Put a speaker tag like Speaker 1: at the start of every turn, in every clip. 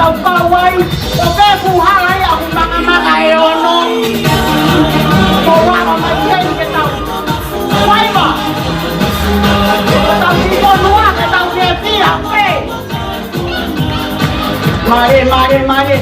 Speaker 1: tau kawai. Oke kuhala ya aku manga eono. Bawa mama dia ke tau. Wai ba. Tau di bonua ke tau dia. Mare.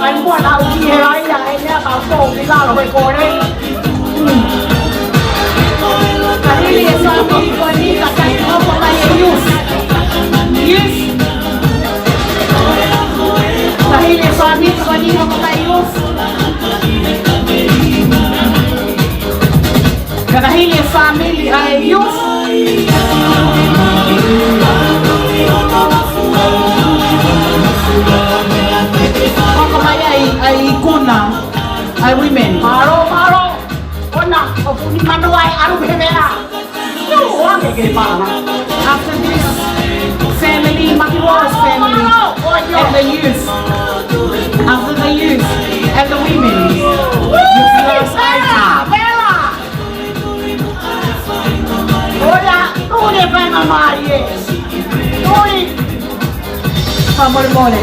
Speaker 1: Anh buồn nào gì hết anh là anh nhá bảo cổ đi ra là phải cổ đây. Cái này là sao mình coi đi cả cái không có ai use. Yes. Cái này sao mình coi đi không có ai use. Cái này là family ai use. Ay kuna ay women maro ona opuni manuai aru bhevera no age ke pana after this family Makiwara's family and the youth after the youth and the women plus Aika Bella oya tu ne pena marie oi famole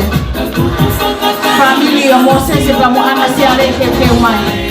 Speaker 1: family mo sense pa mo ana si ale ke umai